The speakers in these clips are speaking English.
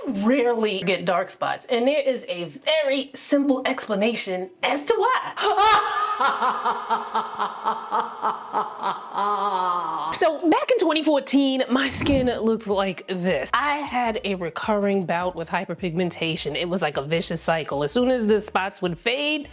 rarely get dark spots, and there is a very simple explanation as to why. So back in 2014, my skin looked like this. I had a recurring bout with hyperpigmentation. It was like a vicious cycle. As soon as the spots would fade,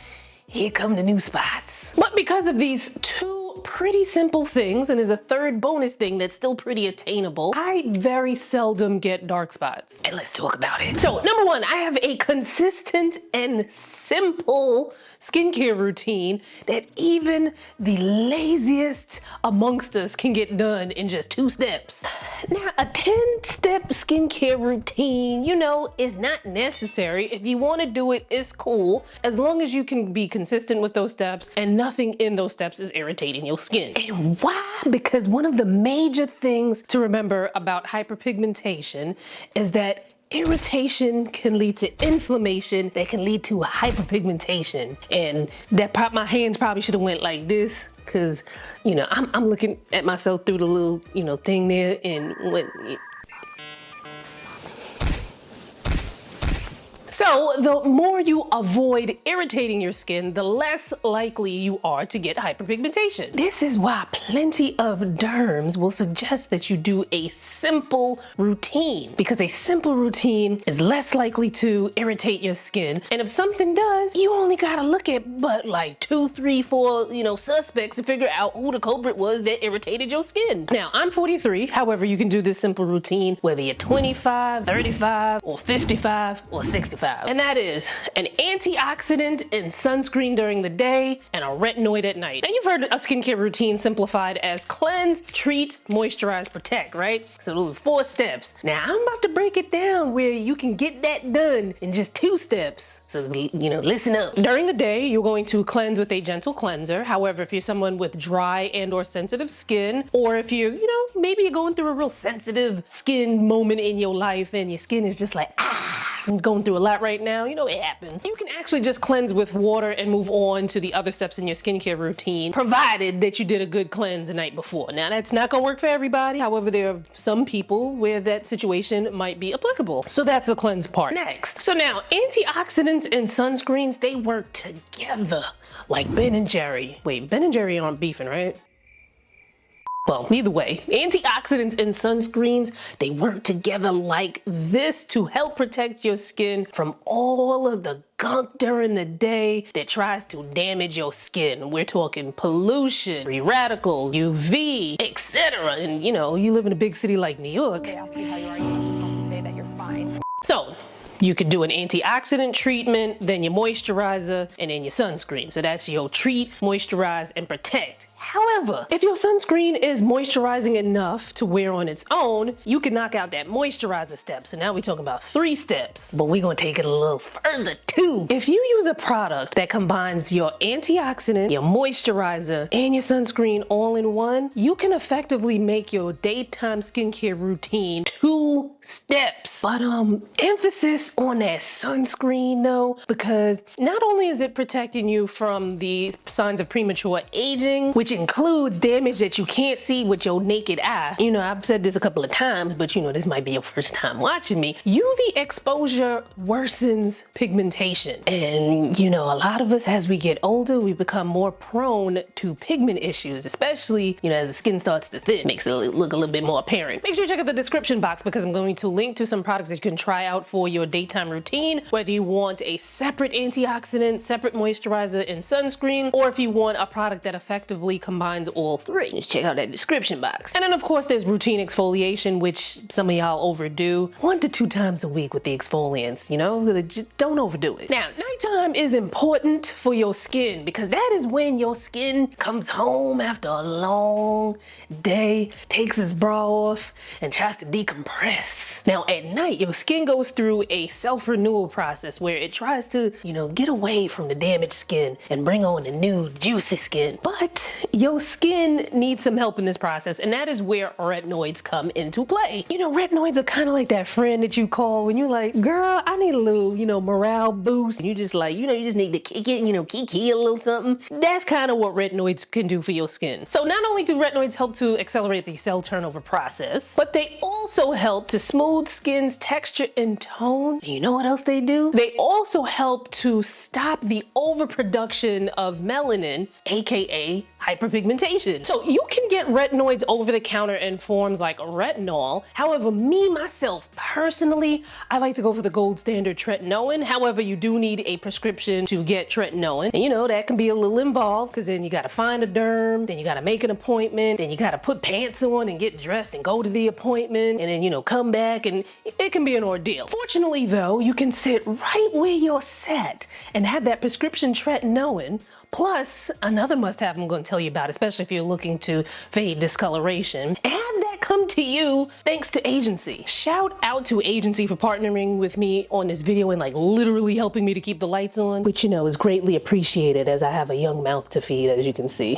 here come the new spots. But because of these two pretty simple things, and there's a third bonus thing that's still pretty attainable, I very seldom get dark spots. And let's talk about it. So number one, I have a consistent and simple skincare routine that even the laziest amongst us can get done in just 2 steps. Now, a 10-step skincare routine, you know, is not necessary. If you want to do it, it's cool, as long as you can be consistent with those steps and nothing in those steps is irritating your skin. And why? Because one of the major things to remember about hyperpigmentation is that irritation can lead to inflammation that can lead to hyperpigmentation. And that my hands probably should have went like this, because, you know, I'm looking at myself through the little, you know, thing there, and when so the more you avoid irritating your skin, the less likely you are to get hyperpigmentation. This is why plenty of derms will suggest that you do a simple routine, because a simple routine is less likely to irritate your skin. And if something does, you only gotta look at but like 2, 3, 4, you know, suspects to figure out who the culprit was that irritated your skin. Now, I'm 43, however, you can do this simple routine whether you're 25, 35, or 55, or 65. And that is an antioxidant and sunscreen during the day and a retinoid at night. Now, you've heard a skincare routine simplified as cleanse, treat, moisturize, protect, right? So those are 4 steps. Now, I'm about to break it down where you can get that done in just 2 steps. So, you know, listen up. During the day, you're going to cleanse with a gentle cleanser. However, if you're someone with dry and or sensitive skin, or if you're, you know, maybe you're going through a real sensitive skin moment in your life and your skin is just like, I'm going through a lot right now, you know, it happens. You can actually just cleanse with water and move on to the other steps in your skincare routine, provided that you did a good cleanse the night before. Now, that's not gonna work for everybody. However, there are some people where that situation might be applicable. So that's the cleanse part. Next. So now, antioxidants and sunscreens, they work together like Ben and Jerry. Wait, Ben and Jerry aren't beefing, right? Well, either way, antioxidants and sunscreens, they work together like this to help protect your skin from all of the gunk during the day that tries to damage your skin. We're talking pollution, free radicals, UV, etc. And you know, you live in a big city like New York. They ask you how you are, you just have to say that you're fine. So, you could do an antioxidant treatment, then your moisturizer, and then your sunscreen. So that's your treat, moisturize, and protect. However, if your sunscreen is moisturizing enough to wear on its own, you can knock out that moisturizer step. So now we're talking about 3 steps, but we're gonna take it a little further too. If you use a product that combines your antioxidant, your moisturizer, and your sunscreen all in one, you can effectively make your daytime skincare routine 2 steps. But emphasis on that sunscreen though, because not only is it protecting you from the signs of premature aging, which includes damage that you can't see with your naked eye. You know, I've said this a couple of times, but you know, this might be your first time watching me. UV exposure worsens pigmentation. And you know, a lot of us, as we get older, we become more prone to pigment issues, especially, you know, as the skin starts to thin, makes it look a little bit more apparent. Make sure you check out the description box because I'm going to link to some products that you can try out for your daytime routine, whether you want a separate antioxidant, separate moisturizer and sunscreen, or if you want a product that effectively combines all 3. Just check out that description box. And then of course there's routine exfoliation, which some of y'all overdo. 1 to 2 times a week with the exfoliants, you know, just don't overdo it. Now, nighttime is important for your skin because that is when your skin comes home after a long day, takes its bra off, and tries to decompress. Now, at night, your skin goes through a self-renewal process where it tries to, you know, get away from the damaged skin and bring on the new juicy skin. But your skin needs some help in this process, and that is where retinoids come into play. You know, retinoids are kind of like that friend that you call when you're like, girl, I need a little, you know, morale boost. And you just like, you know, you just need to kick it, you know, kiki a little something. That's kind of what retinoids can do for your skin. So not only do retinoids help to accelerate the cell turnover process, but they also help to smooth skin's texture and tone. And you know what else they do? They also help to stop the overproduction of melanin, aka hyperpigmentation. So you can get retinoids over the counter in forms like retinol. However, myself personally, I like to go for the gold standard tretinoin. However, you do need a prescription to get tretinoin. And you know, that can be a little involved because then you gotta find a derm, then you gotta make an appointment, then you gotta put pants on and get dressed and go to the appointment, and then, you know, come back, and it can be an ordeal. Fortunately though, you can sit right where you're set and have that prescription tretinoin, plus another must-have I'm going to tell you about, especially if you're looking to fade discoloration, and have that come to you thanks to Agency. Shout out to Agency for partnering with me on this video and like literally helping me to keep the lights on, which, you know, is greatly appreciated as I have a young mouth to feed, as you can see.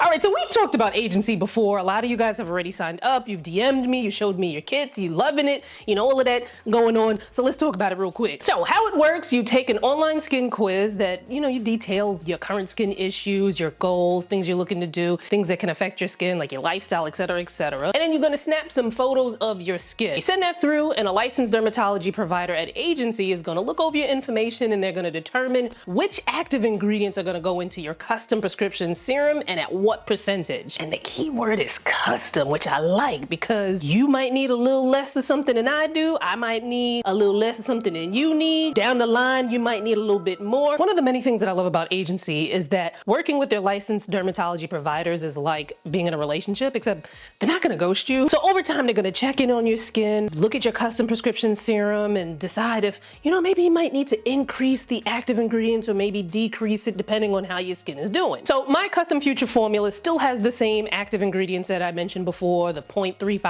All right, so we've talked about Agency before. A lot of you guys have already signed up. You've DM'd me, you showed me your kits, you loving it, you know, all of that going on. So let's talk about it real quick. So how it works, you take an online skin quiz that, you know, you detail your current skin issues, your goals, things you're looking to do, things that can affect your skin, like your lifestyle, etc., etc. And then you're gonna snap some photos of your skin. You send that through, and a licensed dermatology provider at Agency is gonna look over your information, and they're gonna determine which active ingredients are gonna go into your custom prescription serum and at what percentage. And the key word is custom, which I like, because you might need a little less of something than I do. I might need a little less of something than you need. Down the line, you might need a little bit more. One of the many things that I love about Agency is that working with their licensed dermatology providers is like being in a relationship, except they're not gonna ghost you. So over time, they're gonna check in on your skin, look at your custom prescription serum, and decide if, you know, maybe you might need to increase the active ingredients or maybe decrease it depending on how your skin is doing. So my custom future formula still has the same active ingredients that I mentioned before, the 0.35%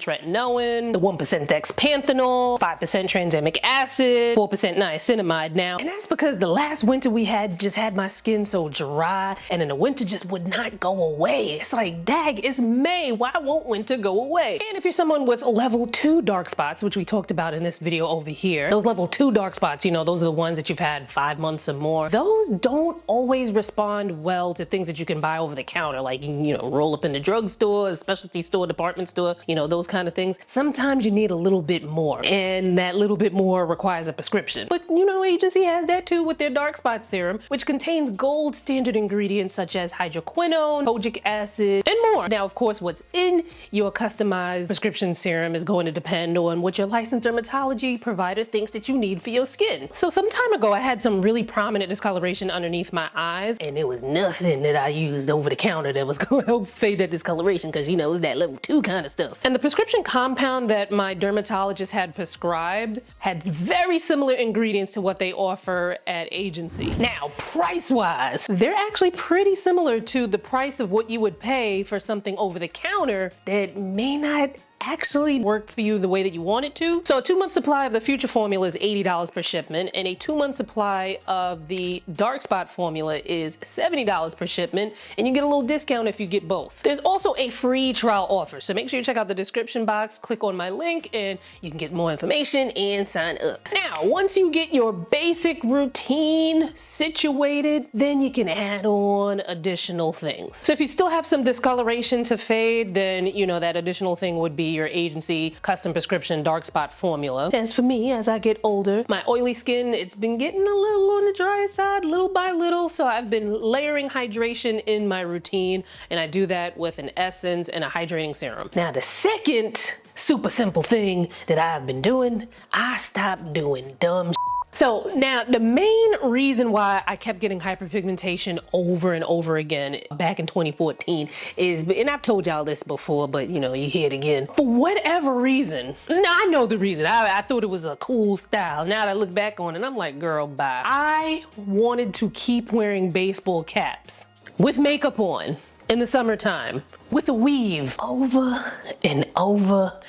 tretinoin, the 1% dexpanthenol, 5% tranexamic acid, 4% niacinamide now. And that's because the last winter we had just had my skin so dry, and in the winter just would not go away. It's like, dag, it's May, why won't winter go away? And if you're someone with level 2 dark spots, which we talked about in this video over here, those level 2 dark spots, you know, those are the ones that you've had 5 months or more. Those don't always respond well to things that you can buy over the counter, like, you know, roll up in the drugstore, specialty store, department store, you know, those kind of things. Sometimes you need a little bit more, and that little bit more requires a prescription. But, you know, Agency has that too with their dark spot serum, which contains gold standard ingredients such as hydroquinone, kojic acid, and more. Now, of course, what's in your customized prescription serum is going to depend on what your licensed dermatology provider thinks that you need for your skin. So some time ago, I had some really prominent discoloration underneath my eyes, and it was nothing that I used over the counter that was going to help fade that discoloration, because, you know, it's that level 2 kind of stuff. And the prescription compound that my dermatologist had prescribed had very similar ingredients to what they offer at Agency. Now, price-wise, they're actually pretty similar to the price of what you would pay for something over the counter that may not actually work for you the way that you want it to. So a 2-month supply of the future formula is $80 per shipment, and a 2-month supply of the dark spot formula is $70 per shipment, and you get a little discount if you get both. There's also a free trial offer, so make sure you check out the description box, click on my link, and you can get more information and sign up. Now, once you get your basic routine situated, then you can add on additional things. So if you still have some discoloration to fade, then, you know, that additional thing would be your Agency custom prescription dark spot formula. As for me, as I get older, my oily skin, it's been getting a little on the dry side, little by little, so I've been layering hydration in my routine, and I do that with an essence and a hydrating serum. Now, the second super simple thing that I've been doing, I stopped doing dumb So now the main reason why I kept getting hyperpigmentation over and over again back in 2014 is, and I've told y'all this before, but you know, you hear it again. For whatever reason, now I know the reason. I thought it was a cool style. Now that I look back on it, I'm like, girl, bye. I wanted to keep wearing baseball caps with makeup on in the summertime with a weave over and over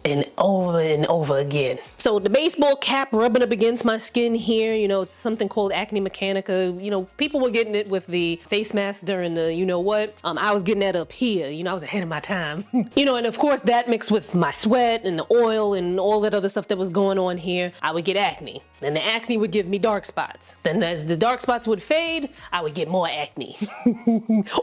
and over again. So the baseball cap rubbing up against my skin here, you know, it's something called acne mechanica. You know, people were getting it with the face mask during the, you know what, I was getting that up here, you know, I was ahead of my time. You know, and of course that mixed with my sweat and the oil and all that other stuff that was going on here, I would get acne. Then the acne would give me dark spots. Then as the dark spots would fade, I would get more acne.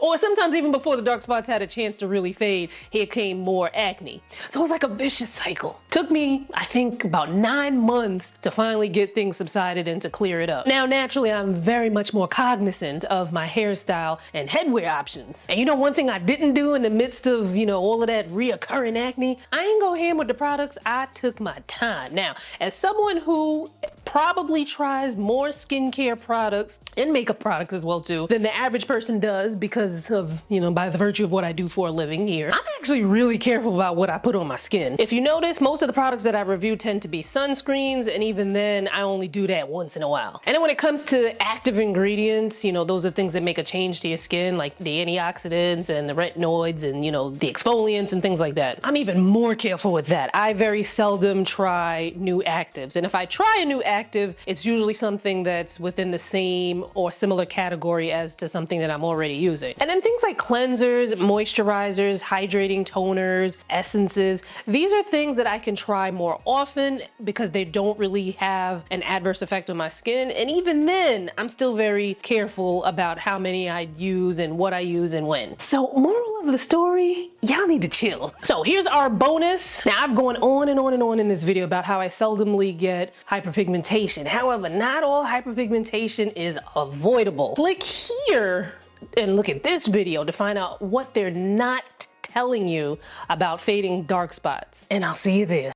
Or sometimes even before the dark spots had a chance to really fade, here came more acne. So it was like a vicious cycle. Took me, I think, about 9 months to finally get things subsided and to clear it up. Now, naturally, I'm very much more cognizant of my hairstyle and headwear options. And you know, one thing I didn't do in the midst of, you know, all of that reoccurring acne, I ain't go ham with the products. I took my time. Now, as someone who probably tries more skincare products and makeup products as well too than the average person does because of, you know, by the virtue of what I do for a living here, I'm actually really careful about what I put on my skin. If you notice, most of the products that I review tend to be sunscreens, and even then I only do that once in a while. And then when it comes to active ingredients, you know, those are things that make a change to your skin, like the antioxidants and the retinoids and, you know, the exfoliants and things like that. I'm even more careful with that. I very seldom try new actives, and if I try a new active, it's usually something that's within the same or similar category as to something that I'm already using. And then things like cleansers, moisturizers, hydrating toners, essences, these are things that I can try more often because they don't really have an adverse effect on my skin. And even then, I'm still very careful about how many I use and what I use and when. So moral of the story, y'all need to chill. So here's our bonus. Now, I've gone on and on and on in this video about how I seldomly get hyperpigmentation. However, not all hyperpigmentation is avoidable. Click here and look at this video to find out what they're not telling you about fading dark spots. And I'll see you there.